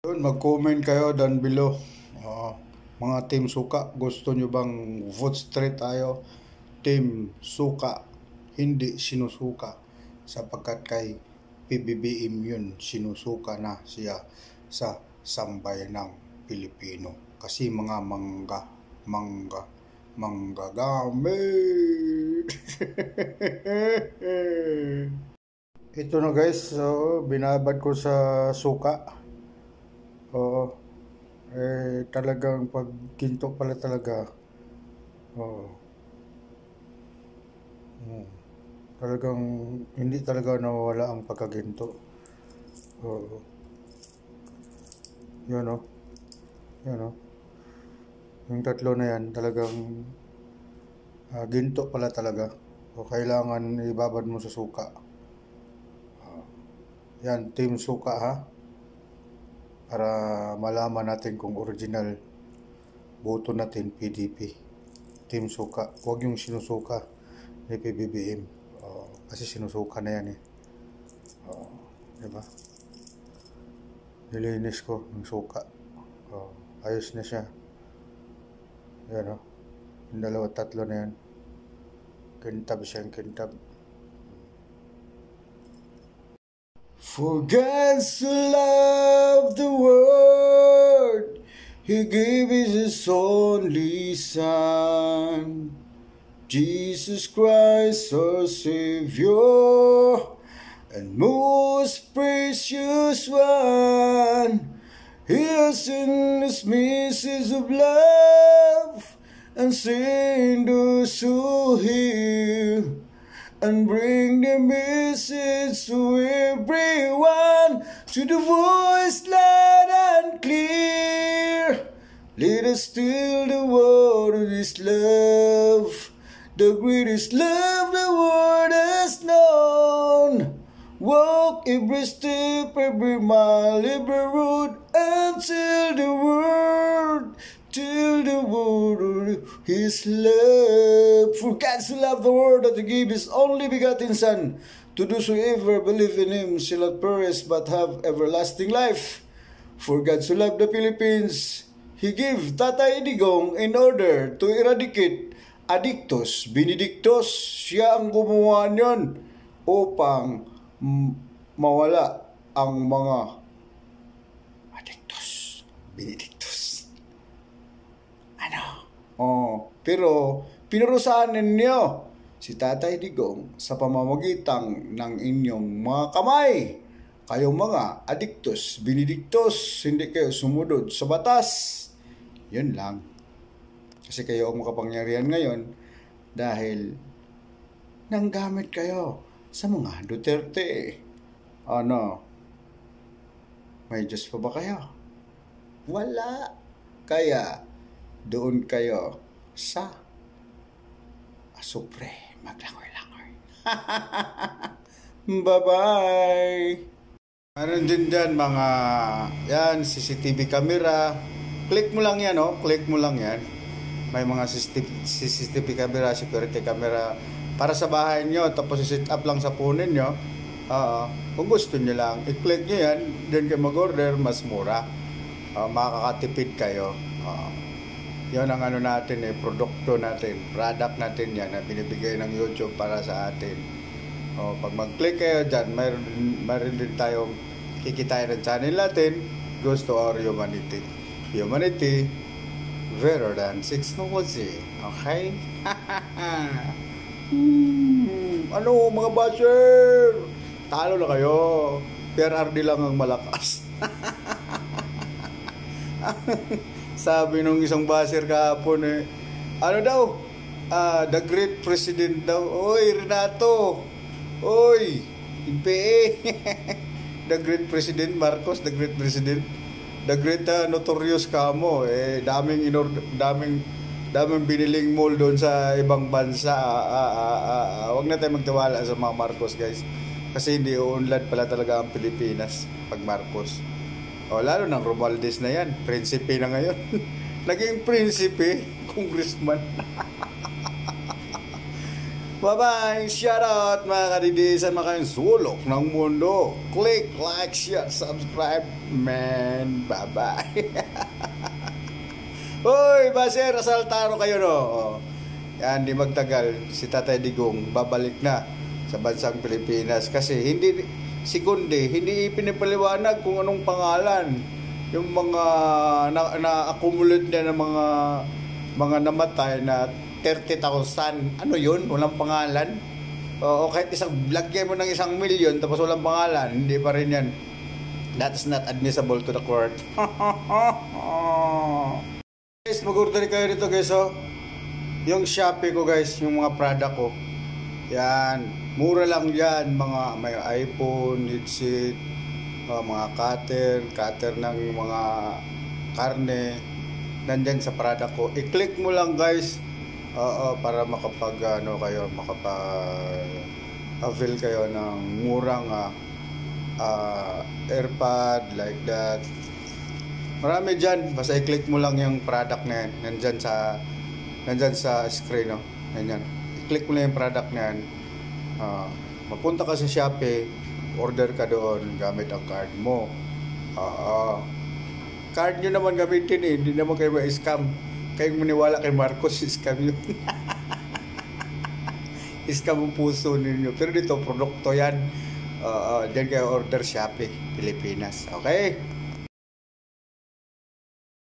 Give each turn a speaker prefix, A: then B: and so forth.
A: Yun, mag-comment kayo down below. Mga Team Suka, gusto nyo bang vote straight tayo? Team Suka, hindi sinusuka. Sapagkat kay PBBM yun, sinusuka na siya sa sambayan ng Pilipino. Kasi mga manggagamit. Ito na guys, so, binabad ko sa suka. Talagang pag ginto pala talaga. Talagang hindi talaga nawawala ang pagkaginto. Yun o. Yung tatlo na yan, talagang ginto pala talaga. Kailangan ibabad mo sa suka. Yan, Team Suka ha. Para malaman natin kung original boto natin PDP. Team Suka. Huwag yung sinusuka ni PBBM. Kasi sinusuka na yan eh. Diba? Nilinis ko ng suka. Ayos na siya. Yan o. Yung dalawa, tatlo na yan. Kintab siyang kintab. For God so loved the world, He gave His only Son, Jesus Christ our Savior, and most precious one. He has sent His message of love, and send us to hear and bring the message to everyone, to the voice loud and clear. Let us tell the world of His love, the greatest love the world has known. Walk every step, every mile, every road, and tell the world His love. For God so loved the world that He gave His only begotten Son, to those who ever believe in Him shall not perish but have everlasting life. For God so loved the Philippines, He gave Tatay Digong in order to eradicate Addictus Benedictus. Siya ang gumawa niyon upang mawala ang mga Addictus Benedictus. Pero pinurusahan ninyo si Tatay Digong sa pamamagitan ng inyong mga kamay. Kayong mga Addictus Benedictus, hindi kayo sumunod sa batas. Yun lang. Kasi kayo ang makapangyarihan ngayon dahil nanggamit kayo sa mga Duterte. May Diyos pa ba kayo? Wala. Kaya doon kayo sa asupre maglangoy-langoy. Bye-bye. Meron din dyan mga yan, CCTV camera. Click mo lang yan, click mo lang yan. May mga CCTV camera, security camera para sa bahay nyo, tapos i-set up lang sa phone nyo. Kung gusto nyo lang, i-click nyo yan, then kayo mag-order, mas mura. Makakatipid kayo. Yun ang natin produkto natin, product natin yan na binibigay ng YouTube para sa atin. Pag mag-click kayo dyan, mayroon din tayong kikitain ng channel natin, Gusto or Humanity. Humanity, better than technology. Okay? Mga basher? Talo na kayo. PRRD lang ang malakas. Sabi nung isang basher kahapon the great president daw. Oy, Renato. Oy, PE. The great president Marcos, the great president. The great notorious kamo. Daming biniling mall doon sa ibang bansa. Huwag na tayo magtiwala sa mga Marcos, guys. Kasi hindi uunlad pala talaga ang Pilipinas pag Marcos. Lalo ng Romualdez na yan. Prinsipe na ngayon. Naging prinsipe, congressman. Bye-bye! Shout out mga kadidisan, mga kayong sulok ng mundo. Click, like, share, subscribe, man. Bye-bye! Hoy, Baser, asaltaro kayo, no? Yan, di magtagal, si Tatay Digong babalik na sa bansang Pilipinas. Kasi si Kunde, hindi ipinipaliwanag kung anong pangalan. Yung mga na-accumulate na ng mga namatay na 30,000. Ano yun? Walang pangalan. O kahit lagyan mo ng 1,000,000 tapos walang pangalan, hindi pa rin yan. That's not admissible to the court. Guys, mag-order kayo dito guys, oh. Yung Shopee ko guys, yung mga product ko. Yan, mura lang yan. May iPhone, headset, mga cutter ng mga karne. Nandyan sa product ko. I-click mo lang guys. Para makapag-avail kayo ng murang AirPod like that. Marami dyan, basta i-click mo lang yung product na yan. Nandyan sa screen, no? Nandyan. I-click mo lang yung product na yan. Mapunta ka sa Shopee, order ka doon gamit ang card mo. Card nyo naman gamitin eh, hindi naman kayo ma-scam. Kayong maniwala kay Marcos, scam yun. Scam ang puso ninyo. Pero dito, produkto yan. Diyan kayo order Shopee, Pilipinas. Okay?